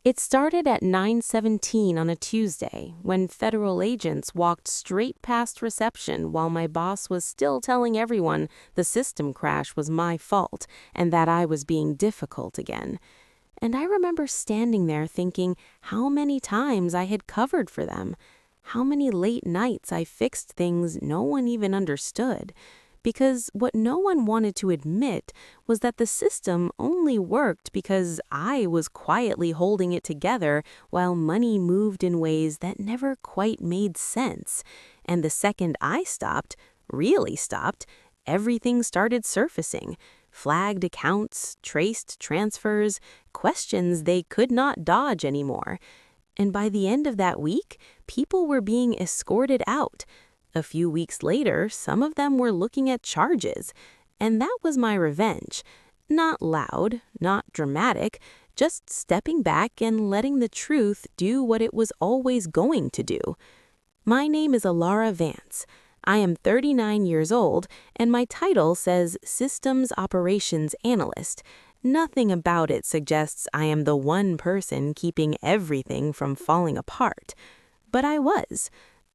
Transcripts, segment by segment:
It started at 9:17 on a Tuesday when federal agents walked straight past reception while my boss was still telling everyone the system crash was my fault and that I was being difficult again. And I remember standing there thinking how many times I had covered for them, how many late nights I fixed things no one even understood. Because what no one wanted to admit was that the system only worked because I was quietly holding it together while money moved in ways that never quite made sense. And the second I stopped, really stopped, everything started surfacing. Flagged accounts, traced transfers, questions they could not dodge anymore. And by the end of that week, people were being escorted out. A few weeks later, some of them were looking at charges, and that was my revenge. Not loud, not dramatic, just stepping back and letting the truth do what it was always going to do. My name is Alara Vance. I am 39 years old, and my title says Systems Operations Analyst. Nothing about it suggests I am the one person keeping everything from falling apart. But I was.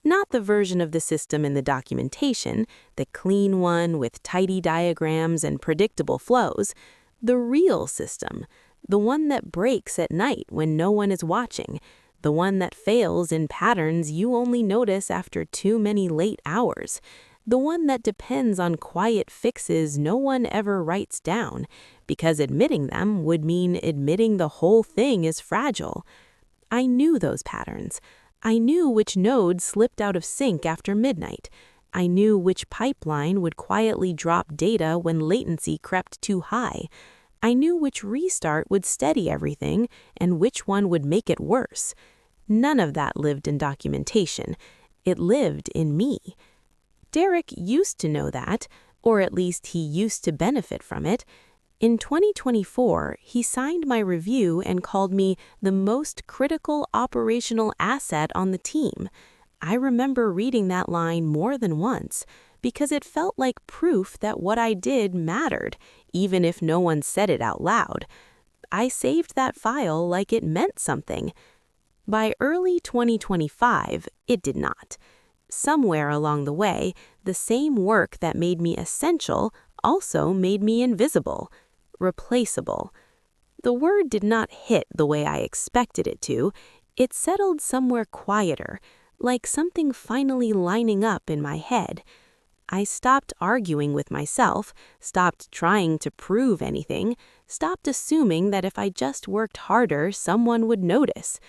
Not the version of the system in the documentation, the clean one with tidy diagrams and predictable flows. The real system, the one that breaks at night when no one is watching, the one that fails in patterns you only notice after too many late hours, the one that depends on quiet fixes no one ever writes down, because admitting them would mean admitting the whole thing is fragile. I knew those patterns. I knew which node slipped out of sync after midnight. I knew which pipeline would quietly drop data when latency crept too high. I knew which restart would steady everything and which one would make it worse. None of that lived in documentation. It lived in me. Derek used to know that, or at least he used to benefit from it. In 2024, he signed my review and called me the most critical operational asset on the team. I remember reading that line more than once because it felt like proof that what I did mattered, even if no one said it out loud. I saved that file like it meant something. By early 2025, it did not. Somewhere along the way, the same work that made me essential also made me invisible. Replaceable. The word did not hit the way I expected it to. It settled somewhere quieter, like something finally lining up in my head. I stopped arguing with myself, stopped trying to prove anything, stopped assuming that if I just worked harder, someone would notice.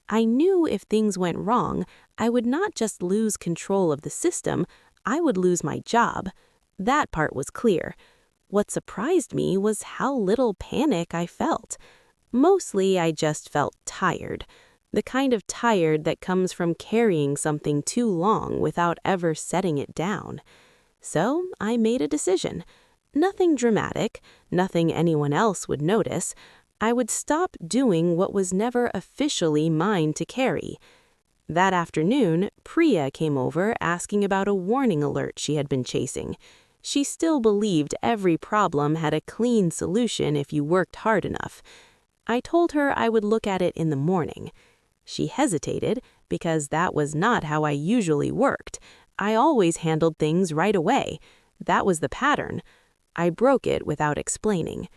I knew if things went wrong, I would not just lose control of the system, I would lose my job. That part was clear. What surprised me was how little panic I felt. Mostly I just felt tired. The kind of tired that comes from carrying something too long without ever setting it down. So I made a decision. Nothing dramatic, nothing anyone else would notice. I would stop doing what was never officially mine to carry. That afternoon, Priya came over asking about a warning alert she had been chasing. She still believed every problem had a clean solution if you worked hard enough. I told her I would look at it in the morning. She hesitated because that was not how I usually worked. I always handled things right away. That was the pattern. I broke it without explaining.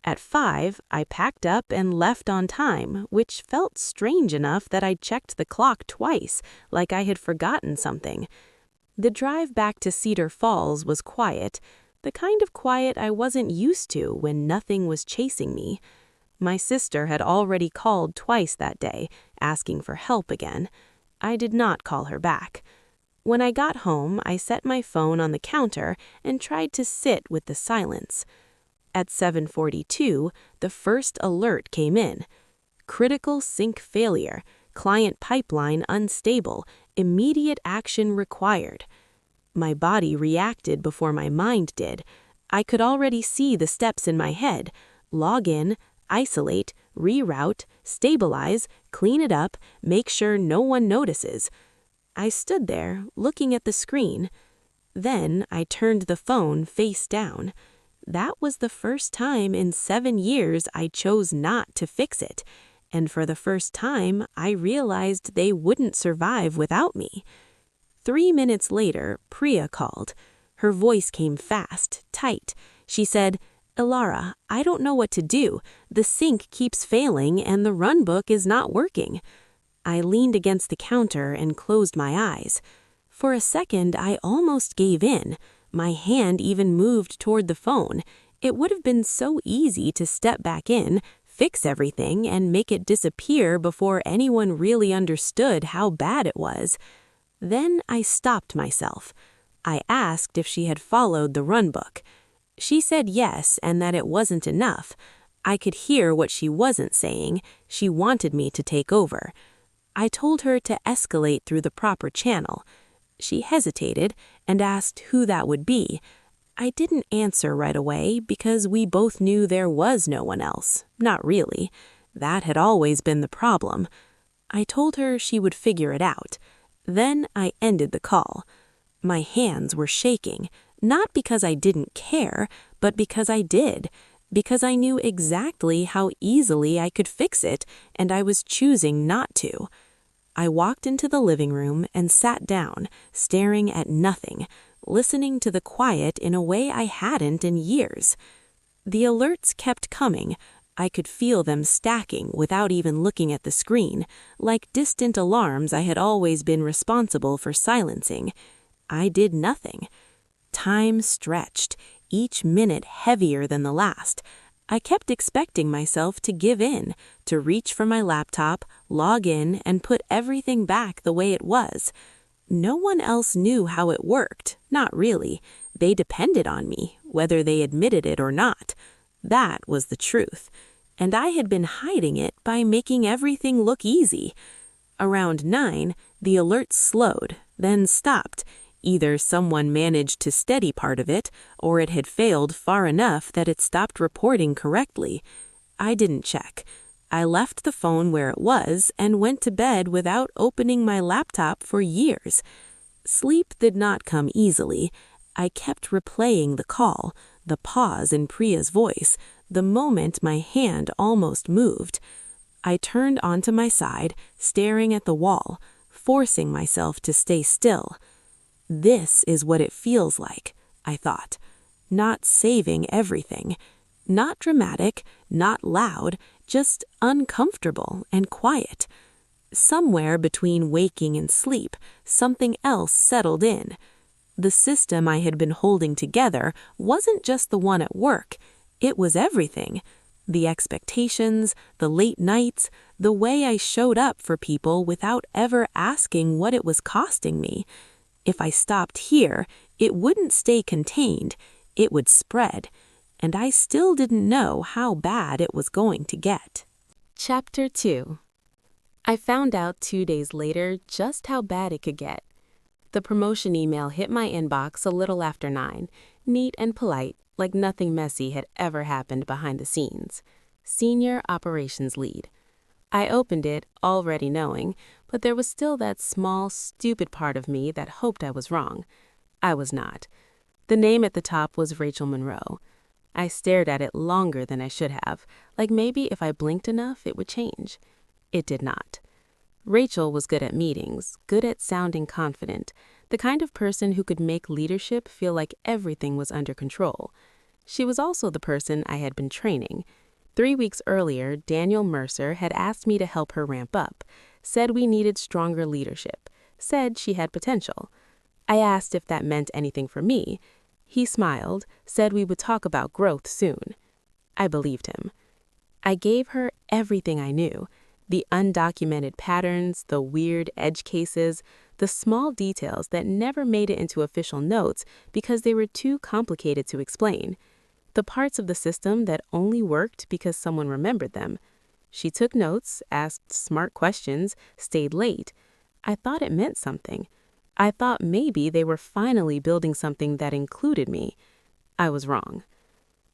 At 5, I packed up and left on time, which felt strange enough that I checked the clock twice, like I had forgotten something. The drive back to Cedar Falls was quiet, the kind of quiet I wasn't used to when nothing was chasing me. My sister had already called twice that day, asking for help again. I did not call her back. When I got home, I set my phone on the counter and tried to sit with the silence. At 7:42, the first alert came in. Critical sync failure, client pipeline unstable, immediate action required. My body reacted before my mind did. I could already see the steps in my head. Log in, isolate, reroute, stabilize, clean it up, make sure no one notices. I stood there, looking at the screen. Then I turned the phone face down. That was the first time in 7 years I chose not to fix it. and for the first time, I realized they wouldn't survive without me. 3 minutes later, Priya called. Her voice came fast, tight. She said, "Ilara, I don't know what to do. The sync keeps failing and the runbook is not working." I leaned against the counter and closed my eyes. For a second, I almost gave in. My hand even moved toward the phone. It would have been so easy to step back in, fix everything, and make it disappear before anyone really understood how bad it was. Then I stopped myself. I asked if she had followed the runbook. She said yes, and that it wasn't enough. I could hear what she wasn't saying. She wanted me to take over. I told her to escalate through the proper channel. She hesitated and asked who that would be. I didn't answer right away because we both knew there was no one else. Not really. That had always been the problem. I told her she would figure it out. Then I ended the call. My hands were shaking, not because I didn't care, but because I did. Because I knew exactly how easily I could fix it, and I was choosing not to. I walked into the living room and sat down, staring at nothing, listening to the quiet in a way I hadn't in years. The alerts kept coming. I could feel them stacking without even looking at the screen, like distant alarms I had always been responsible for silencing. I did nothing. Time stretched, each minute heavier than the last. I kept expecting myself to give in, to reach for my laptop, log in, and put everything back the way it was. No one else knew how it worked, not really. They depended on me, whether they admitted it or not. That was the truth. And I had been hiding it by making everything look easy. Around 9, the alerts slowed, then stopped. Either someone managed to steady part of it, or it had failed far enough that it stopped reporting correctly. I didn't check. I left the phone where it was and went to bed without opening my laptop for years. Sleep did not come easily. I kept replaying the call, the pause in Priya's voice, the moment my hand almost moved. I turned onto my side, staring at the wall, forcing myself to stay still. This is what it feels like, I thought. Not saving everything. Not dramatic, not loud, just uncomfortable and quiet. Somewhere between waking and sleep, something else settled in. The system I had been holding together wasn't just the one at work. It was everything. The expectations, the late nights, the way I showed up for people without ever asking what it was costing me. If I stopped here, it wouldn't stay contained. It would spread. And I still didn't know how bad it was going to get. Chapter 2. I found out 2 days later just how bad it could get. The promotion email hit my inbox a little after 9, neat and polite, like nothing messy had ever happened behind the scenes. Senior Operations Lead. I opened it, already knowing, but there was still that small, stupid part of me that hoped I was wrong. I was not. The name at the top was Rachel Monroe. I stared at it longer than I should have, like maybe if I blinked enough it would change. It did not. Rachel was good at meetings, good at sounding confident, the kind of person who could make leadership feel like everything was under control. She was also the person I had been training. 3 weeks earlier, Daniel Mercer had asked me to help her ramp up, said we needed stronger leadership, said she had potential. I asked if that meant anything for me. He smiled, said we would talk about growth soon. I believed him. I gave her everything I knew, the undocumented patterns, the weird edge cases, the small details that never made it into official notes because they were too complicated to explain. The parts of the system that only worked because someone remembered them. She took notes, asked smart questions, stayed late. I thought it meant something. I thought maybe they were finally building something that included me. I was wrong.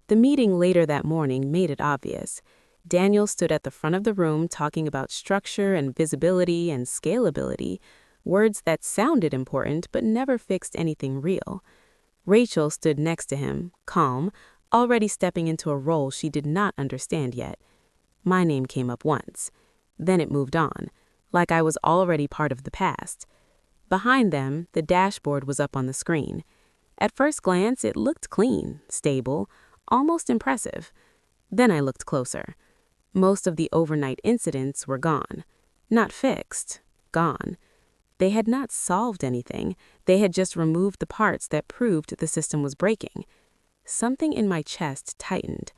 The meeting later that morning made it obvious. Daniel stood at the front of the room talking about structure and visibility and scalability, words that sounded important but never fixed anything real. Rachel stood next to him, calm, already stepping into a role she did not understand yet. My name came up once. Then it moved on, like I was already part of the past. Behind them, the dashboard was up on the screen. At first glance, it looked clean, stable, almost impressive. Then I looked closer. Most of the overnight incidents were gone. Not fixed, gone. They had not solved anything. They had just removed the parts that proved the system was breaking. Something in my chest tightened.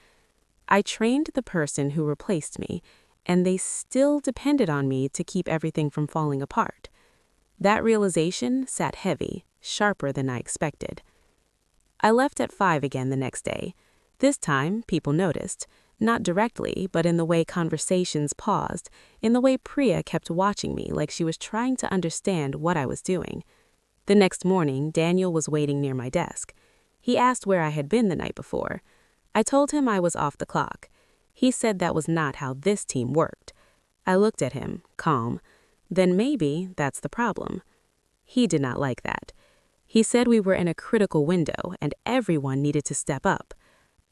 I trained the person who replaced me, and they still depended on me to keep everything from falling apart. That realization sat heavy, sharper than I expected. I left at 5 again the next day. This time, people noticed. Not directly, but in the way conversations paused, in the way Priya kept watching me like she was trying to understand what I was doing. The next morning, Daniel was waiting near my desk. He asked where I had been the night before. I told him I was off the clock. He said that was not how this team worked. I looked at him, calm. Then maybe that's the problem. He did not like that. He said we were in a critical window and everyone needed to step up.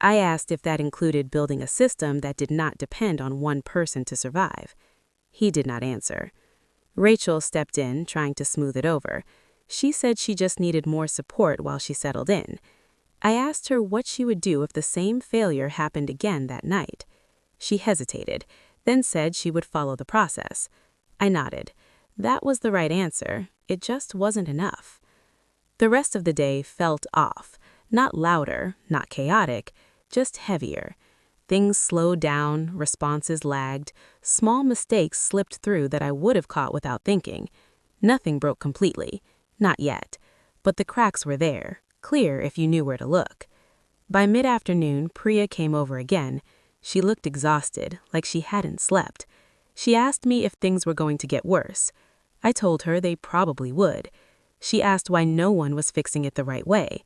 I asked if that included building a system that did not depend on one person to survive. He did not answer. Rachel stepped in, trying to smooth it over. She said she just needed more support while she settled in. I asked her what she would do if the same failure happened again that night. She hesitated, then said she would follow the process. I nodded. That was the right answer. It just wasn't enough. The rest of the day felt off. Not louder, not chaotic, just heavier. Things slowed down, responses lagged, small mistakes slipped through that I would have caught without thinking. Nothing broke completely. Not yet. But the cracks were there, clear if you knew where to look. By mid-afternoon, Priya came over again. She looked exhausted, like she hadn't slept. She asked me if things were going to get worse. I told her they probably would. She asked why no one was fixing it the right way.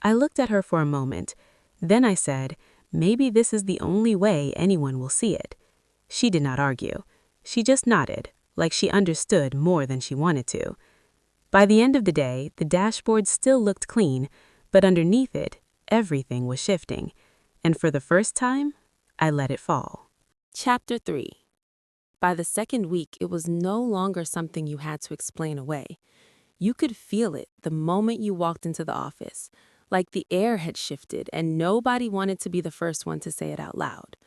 I looked at her for a moment. Then I said, maybe this is the only way anyone will see it. She did not argue. She just nodded, like she understood more than she wanted to. By the end of the day, the dashboard still looked clean, but underneath it, everything was shifting. And for the first time, I let it fall. Chapter 3. By the second week, it was no longer something you had to explain away. You could feel it the moment you walked into the office, like the air had shifted and nobody wanted to be the first one to say it out loud.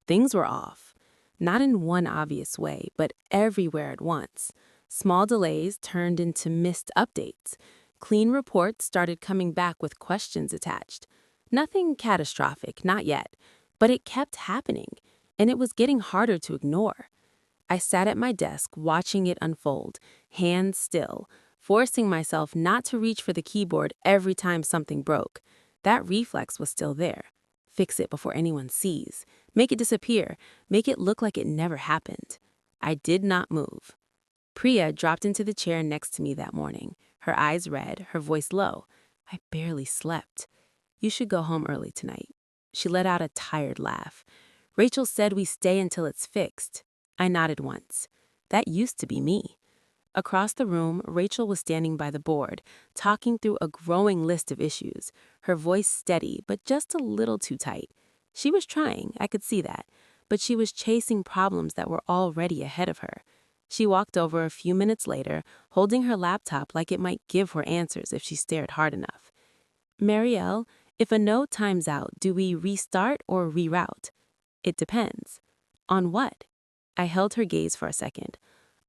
Things were off, not in one obvious way, but everywhere at once. Small delays turned into missed updates. Clean reports started coming back with questions attached. Nothing catastrophic, not yet, but it kept happening, and it was getting harder to ignore. I sat at my desk watching it unfold, hands still, forcing myself not to reach for the keyboard every time something broke. That reflex was still there. Fix it before anyone sees. Make it disappear. Make it look like it never happened. I did not move. Priya dropped into the chair next to me that morning, her eyes red, her voice low. I barely slept. You should go home early tonight. She let out a tired laugh. Rachel said we stay until it's fixed. I nodded once. That used to be me. Across the room, Rachel was standing by the board, talking through a growing list of issues, her voice steady but just a little too tight. She was trying, I could see that, but she was chasing problems that were already ahead of her. She walked over a few minutes later, holding her laptop like it might give her answers if she stared hard enough. Marielle, if a node times out, do we restart or reroute? It depends. On what? I held her gaze for a second.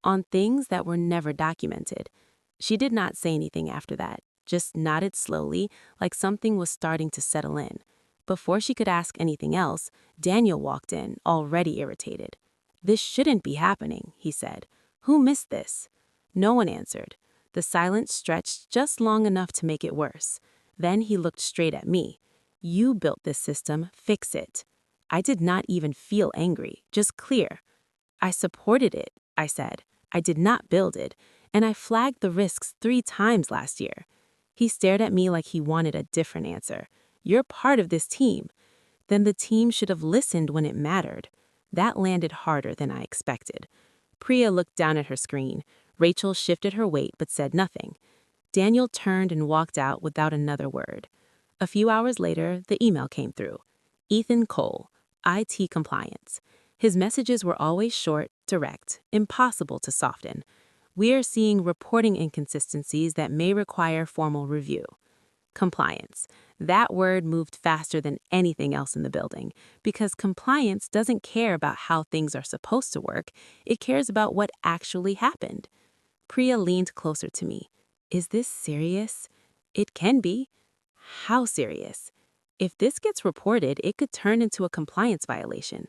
On things that were never documented. She did not say anything after that, just nodded slowly, like something was starting to settle in. Before she could ask anything else, Daniel walked in, already irritated. This shouldn't be happening, he said. Who missed this? No one answered. The silence stretched just long enough to make it worse. Then he looked straight at me. You built this system, fix it. I did not even feel angry, just clear. I supported it, I said. I did not build it, and I flagged the risks 3 times last year. He stared at me like he wanted a different answer. You're part of this team. Then the team should have listened when it mattered. That landed harder than I expected. Priya looked down at her screen. Rachel shifted her weight but said nothing. Daniel turned and walked out without another word. A few hours later, the email came through. Ethan Cole, IT Compliance. His messages were always short, direct, impossible to soften. We are seeing reporting inconsistencies that may require formal review. Compliance. That word moved faster than anything else in the building because compliance doesn't care about how things are supposed to work, it cares about what actually happened. Priya leaned closer to me. Is this serious? It can be. How serious? If this gets reported, it could turn into a compliance violation.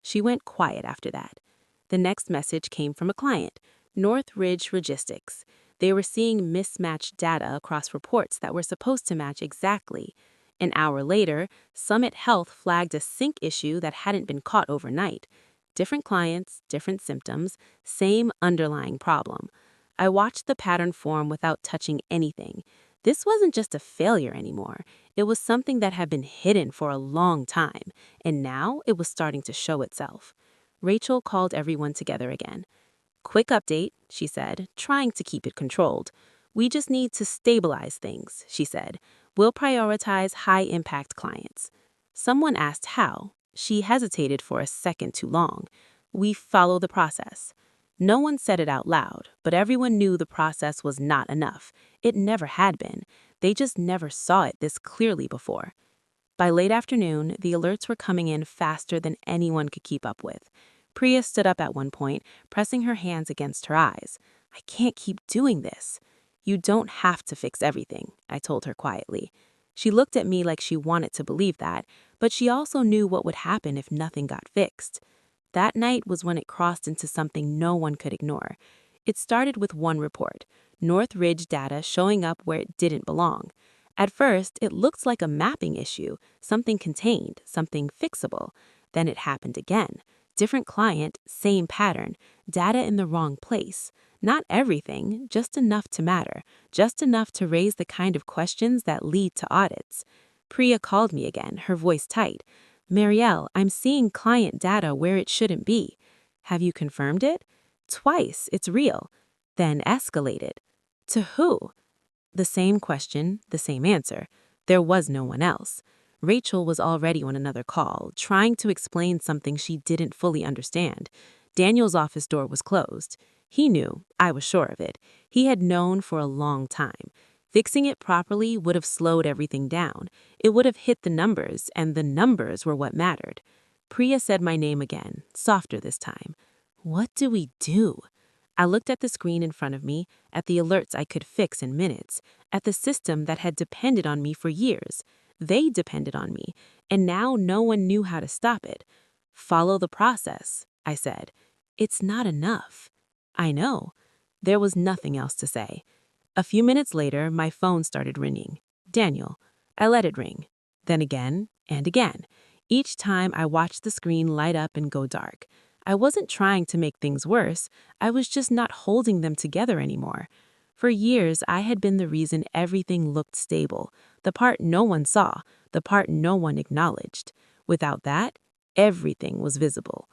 She went quiet after that. The next message came from a client, North Ridge Logistics. They were seeing mismatched data across reports that were supposed to match exactly. An hour later, Summit Health flagged a sync issue that hadn't been caught overnight. Different clients, different symptoms, same underlying problem. I watched the pattern form without touching anything. This wasn't just a failure anymore. It was something that had been hidden for a long time, and now it was starting to show itself. Rachel called everyone together again. Quick update, she said, trying to keep it controlled. We just need to stabilize things, she said. We'll prioritize high-impact clients. Someone asked how. She hesitated for a second too long. We follow the process. No one said it out loud, but everyone knew the process was not enough. It never had been. They just never saw it this clearly before. By late afternoon, the alerts were coming in faster than anyone could keep up with. Priya stood up at one point, pressing her hands against her eyes. I can't keep doing this. You don't have to fix everything, I told her quietly. She looked at me like she wanted to believe that, but she also knew what would happen if nothing got fixed. That night was when it crossed into something no one could ignore. It started with one report, North Ridge data showing up where it didn't belong. At first, it looked like a mapping issue, something contained, something fixable. Then it happened again. Different client, same pattern, data in the wrong place. Not everything, just enough to matter, just enough to raise the kind of questions that lead to audits. Priya called me again, her voice tight. Marielle, I'm seeing client data where it shouldn't be. Have you confirmed it? Twice, it's real. Then escalated. To who? The same question, the same answer. There was no one else. Rachel was already on another call, trying to explain something she didn't fully understand. Daniel's office door was closed. He knew, I was sure of it. He had known for a long time. Fixing it properly would have slowed everything down. It would have hit the numbers, and the numbers were what mattered. Priya said my name again, softer this time. What do we do? I looked at the screen in front of me, at the alerts I could fix in minutes, at the system that had depended on me for years. They depended on me, and now no one knew how to stop it. Follow the process, I said. It's not enough. I know. There was nothing else to say. A few minutes later, my phone started ringing. Daniel. I let it ring. Then again and again. Each time I watched the screen light up and go dark. I wasn't trying to make things worse. I was just not holding them together anymore. For years, I had been the reason everything looked stable, the part no one saw, the part no one acknowledged. Without that, everything was visible.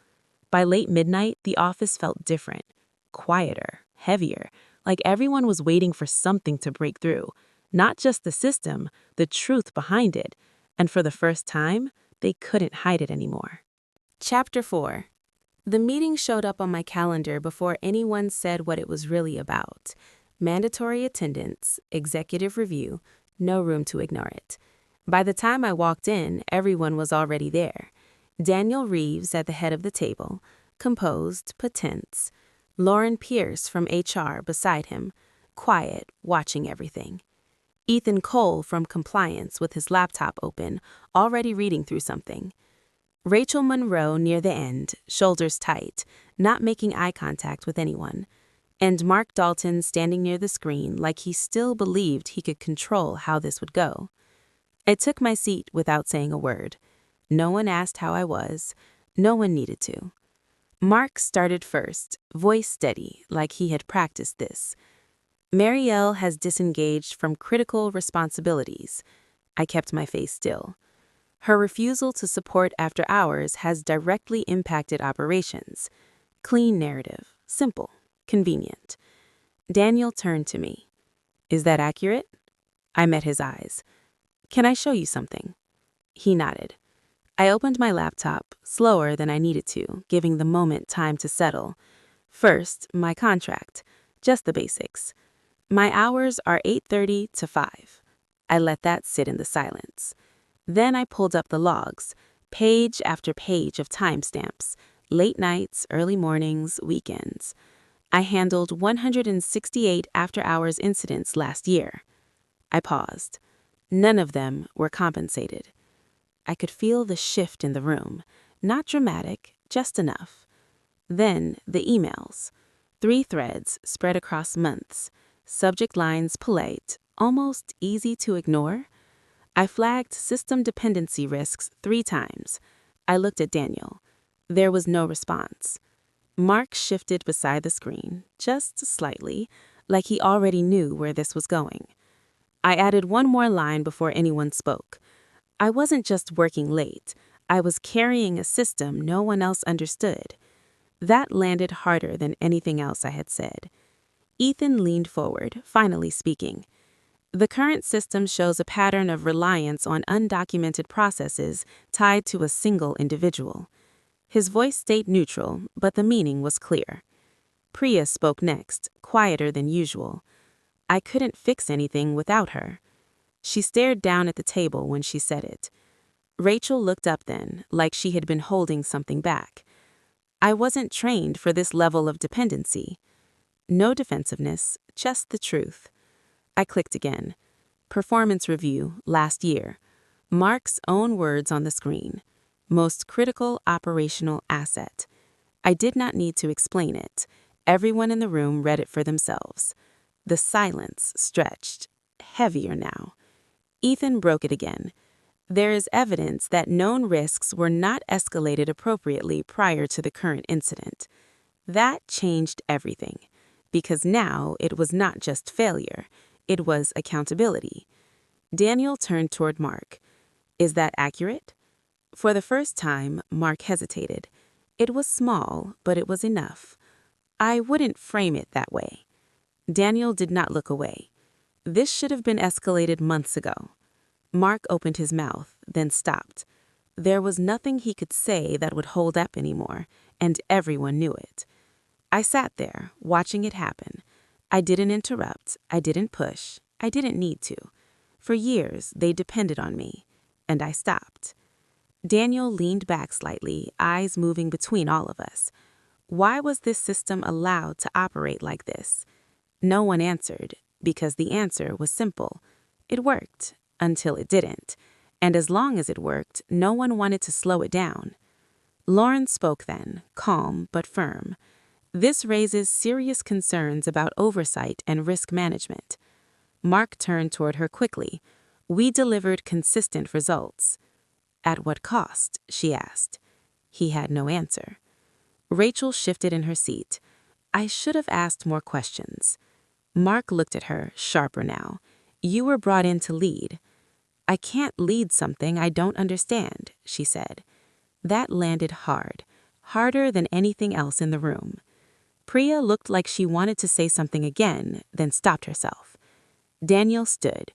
By late midnight, the office felt different, quieter, heavier, like everyone was waiting for something to break through. Not just the system, the truth behind it. And for the first time, they couldn't hide it anymore. Chapter 4. The meeting showed up on my calendar before anyone said what it was really about. Mandatory attendance, executive review, no room to ignore it. By the time I walked in, everyone was already there. Daniel Reeves at the head of the table, composed but tense. Lauren Pierce from HR beside him, quiet, watching everything. Ethan Cole from compliance with his laptop open, already reading through something. Rachel Monroe near the end, shoulders tight, not making eye contact with anyone. And Mark Dalton standing near the screen like he still believed he could control how this would go. I took my seat without saying a word. No one asked how I was. No one needed to. Mark started first, voice steady, like he had practiced this. Marielle has disengaged from critical responsibilities. I kept my face still. Her refusal to support after hours has directly impacted operations. Clean narrative, simple, convenient. Daniel turned to me. Is that accurate? I met his eyes. Can I show you something? He nodded. I opened my laptop, slower than I needed to, giving the moment time to settle. First, my contract. Just the basics. My hours are 8:30 to 5. I let that sit in the silence. Then I pulled up the logs, page after page of timestamps, late nights, early mornings, weekends. I handled 168 after-hours incidents last year. I paused. None of them were compensated. I could feel the shift in the room. Not dramatic, just enough. Then the emails. 3 threads spread across months. Subject lines polite, almost easy to ignore. I flagged system dependency risks 3 times. I looked at Daniel. There was no response. Mark shifted beside the screen, just slightly, like he already knew where this was going. I added one more line before anyone spoke. I wasn't just working late. I was carrying a system no one else understood. That landed harder than anything else I had said. Ethan leaned forward, finally speaking. The current system shows a pattern of reliance on undocumented processes tied to a single individual. His voice stayed neutral, but the meaning was clear. Priya spoke next, quieter than usual. I couldn't fix anything without her. She stared down at the table when she said it. Rachel looked up then, like she had been holding something back. I wasn't trained for this level of dependency. No defensiveness, just the truth. I clicked again. Performance review, last year. Mark's own words on the screen. Most critical operational asset. I did not need to explain it. Everyone in the room read it for themselves. The silence stretched, heavier now. Ethan broke it again. There is evidence that known risks were not escalated appropriately prior to the current incident. That changed everything, because now it was not just failure, it was accountability. Daniel turned toward Mark. Is that accurate? For the first time, Mark hesitated. It was small, but it was enough. I wouldn't frame it that way. Daniel did not look away. This should have been escalated months ago. Mark opened his mouth, then stopped. There was nothing he could say that would hold up anymore, and everyone knew it. I sat there, watching it happen. I didn't interrupt, I didn't push, I didn't need to. For years, they depended on me, and I stopped. Daniel leaned back slightly, eyes moving between all of us. Why was this system allowed to operate like this? No one answered, because the answer was simple. It worked, until it didn't. And as long as it worked, no one wanted to slow it down. Lauren spoke then, calm but firm. This raises serious concerns about oversight and risk management. Mark turned toward her quickly. We delivered consistent results. At what cost? She asked. He had no answer. Rachel shifted in her seat. I should have asked more questions. Mark looked at her, sharper now. You were brought in to lead. I can't lead something I don't understand, she said. That landed hard, harder than anything else in the room. Priya looked like she wanted to say something again, then stopped herself. Daniel stood.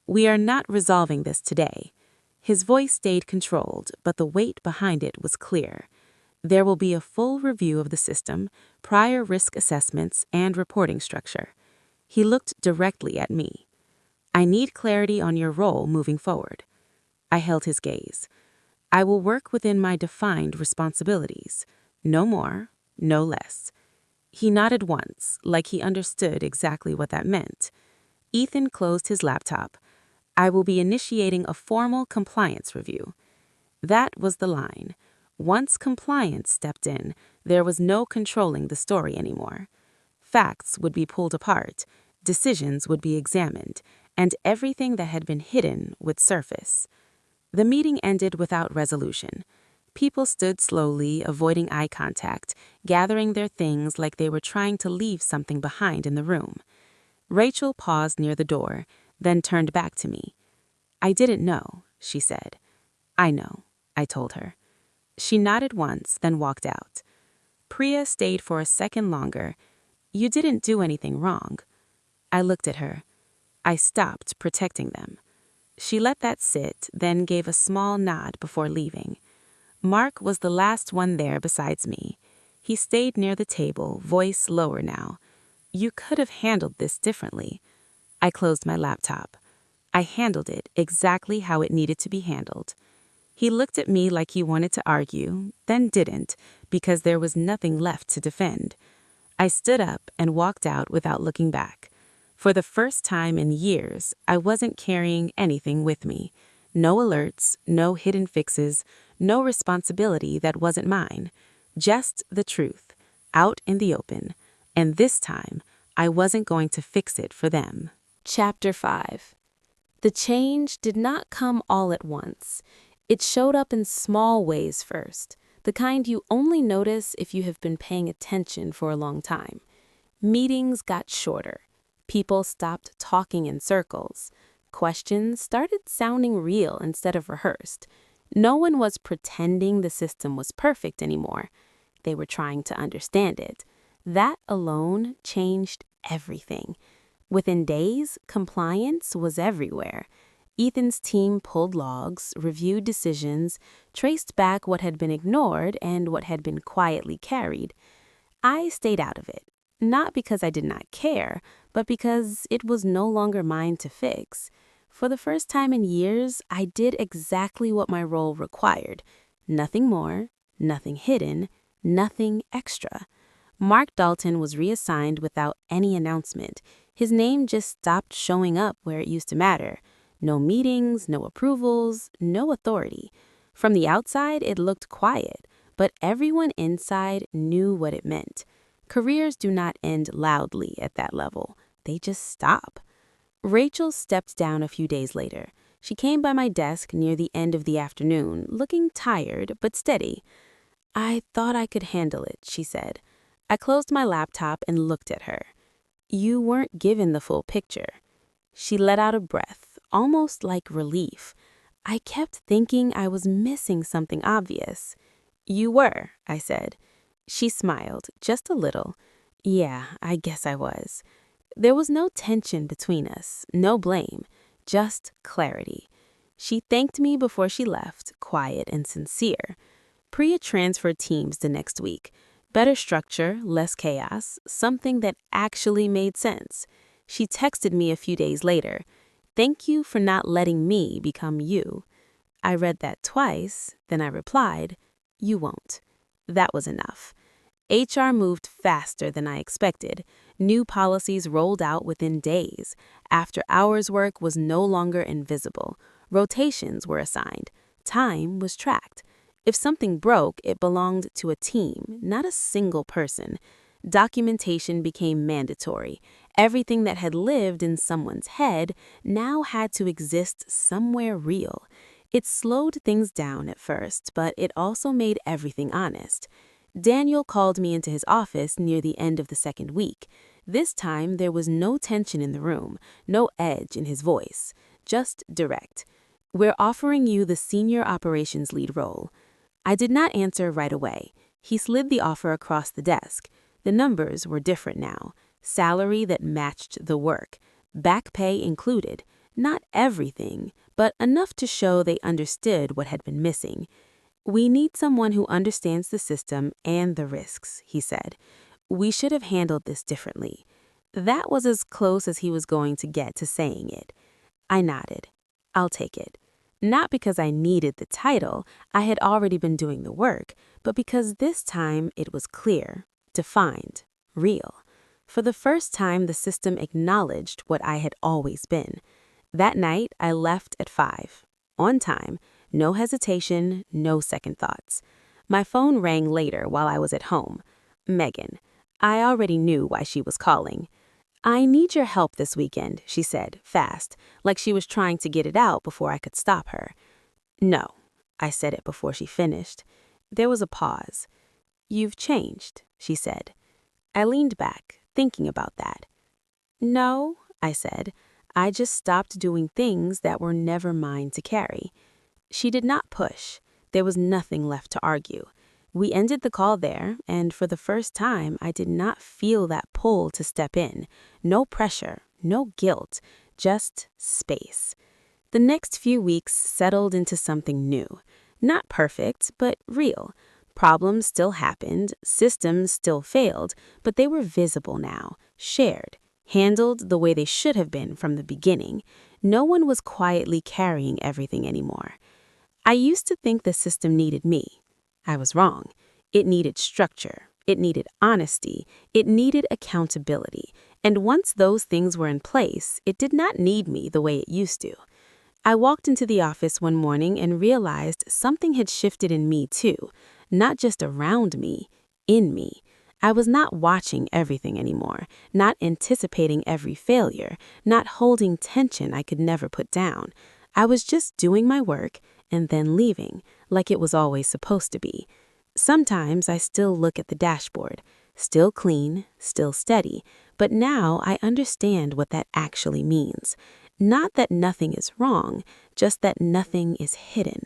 We are not resolving this today. His voice stayed controlled, but the weight behind it was clear. There will be a full review of the system, prior risk assessments, and reporting structure. He looked directly at me. I need clarity on your role moving forward. I held his gaze. I will work within my defined responsibilities. No more, no less. He nodded once, like he understood exactly what that meant. Ethan closed his laptop. I will be initiating a formal compliance review. That was the line. Once compliance stepped in, there was no controlling the story anymore. Facts would be pulled apart, decisions would be examined, and everything that had been hidden would surface. The meeting ended without resolution. People stood slowly, avoiding eye contact, gathering their things like they were trying to leave something behind in the room. Rachel paused near the door, then turned back to me. I didn't know, she said. I know, I told her. She nodded once, then walked out. Priya stayed for a second longer. You didn't do anything wrong. I looked at her. I stopped protecting them. She let that sit, then gave a small nod before leaving. Mark was the last one there besides me. He stayed near the table, voice lower now. You could have handled this differently. I closed my laptop. I handled it exactly how it needed to be handled. He looked at me like he wanted to argue, then didn't, because there was nothing left to defend. I stood up and walked out without looking back. For the first time in years, I wasn't carrying anything with me. No alerts, no hidden fixes, no responsibility that wasn't mine. Just the truth, out in the open. And this time, I wasn't going to fix it for them. Chapter 5. The change did not come all at once. It showed up in small ways first, the kind you only notice if you have been paying attention for a long time. Meetings got shorter. People stopped talking in circles. Questions started sounding real instead of rehearsed. No one was pretending the system was perfect anymore. They were trying to understand it. That alone changed everything. Within days, compliance was everywhere. Ethan's team pulled logs, reviewed decisions, traced back what had been ignored and what had been quietly carried. I stayed out of it, not because I did not care, but because it was no longer mine to fix. For the first time in years, I did exactly what my role required. Nothing more, nothing hidden, nothing extra. Mark Dalton was reassigned without any announcement. His name just stopped showing up where it used to matter. No meetings, no approvals, no authority. From the outside, it looked quiet, but everyone inside knew what it meant. Careers do not end loudly at that level. They just stop. Rachel stepped down a few days later. She came by my desk near the end of the afternoon, looking tired but steady. I thought I could handle it, she said. I closed my laptop and looked at her. You weren't given the full picture. She let out a breath, almost like relief. I kept thinking I was missing something obvious. You were, I said. She smiled, just a little. Yeah, I guess I was. There was no tension between us, no blame, just clarity. She thanked me before she left, quiet and sincere. Priya transferred teams the next week. Better structure, less chaos, something that actually made sense. She texted me a few days later. Thank you for not letting me become you. I read that twice, then I replied, you won't. That was enough. HR moved faster than I expected. New policies rolled out within days. After-hours work was no longer invisible. Rotations were assigned. Time was tracked. If something broke, it belonged to a team, not a single person. Documentation became mandatory. Everything that had lived in someone's head now had to exist somewhere real. It slowed things down at first, but it also made everything honest. Daniel called me into his office near the end of the second week. This time, there was no tension in the room, no edge in his voice, just direct. We're offering you the senior operations lead role. I did not answer right away. He slid the offer across the desk. The numbers were different now. Salary that matched the work. Back pay included. Not everything, but enough to show they understood what had been missing. We need someone who understands the system and the risks, he said. We should have handled this differently. That was as close as he was going to get to saying it. I nodded. I'll take it. Not because I needed the title, I had already been doing the work, but because this time it was clear, defined, real. For the first time, the system acknowledged what I had always been. That night, I left at 5, on time, no hesitation, no second thoughts. My phone rang later while I was at home. Megan. I already knew why she was calling. I need your help this weekend, she said, fast, like she was trying to get it out before I could stop her. No, I said it before she finished. There was a pause. You've changed, she said. I leaned back, thinking about that. No, I said. I just stopped doing things that were never mine to carry. She did not push. There was nothing left to argue. We ended the call there, and for the first time, I did not feel that pull to step in. No pressure, no guilt, just space. The next few weeks settled into something new. Not perfect, but real. Problems still happened, systems still failed, but they were visible now, shared, handled the way they should have been from the beginning. No one was quietly carrying everything anymore. I used to think the system needed me. I was wrong. It needed structure. It needed honesty. It needed accountability. And once those things were in place, it did not need me the way it used to. I walked into the office one morning and realized something had shifted in me too, not just around me, in me. I was not watching everything anymore, not anticipating every failure, not holding tension I could never put down. I was just doing my work and then leaving, like it was always supposed to be. Sometimes I still look at the dashboard, still clean, still steady, but now I understand what that actually means. Not that nothing is wrong, just that nothing is hidden.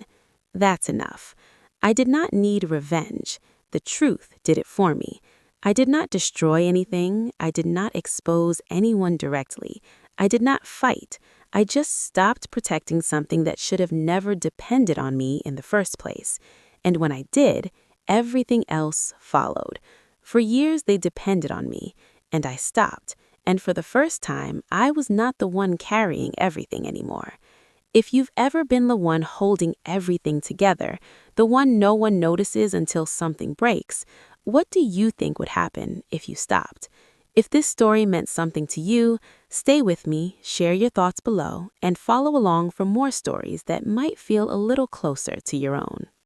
That's enough. I did not need revenge. The truth did it for me. I did not destroy anything. I did not expose anyone directly. I did not fight. I just stopped protecting something that should have never depended on me in the first place. And when I did, everything else followed. For years, they depended on me, and I stopped. And for the first time, I was not the one carrying everything anymore. If you've ever been the one holding everything together, the one no one notices until something breaks, what do you think would happen if you stopped? If this story meant something to you, stay with me, share your thoughts below, and follow along for more stories that might feel a little closer to your own.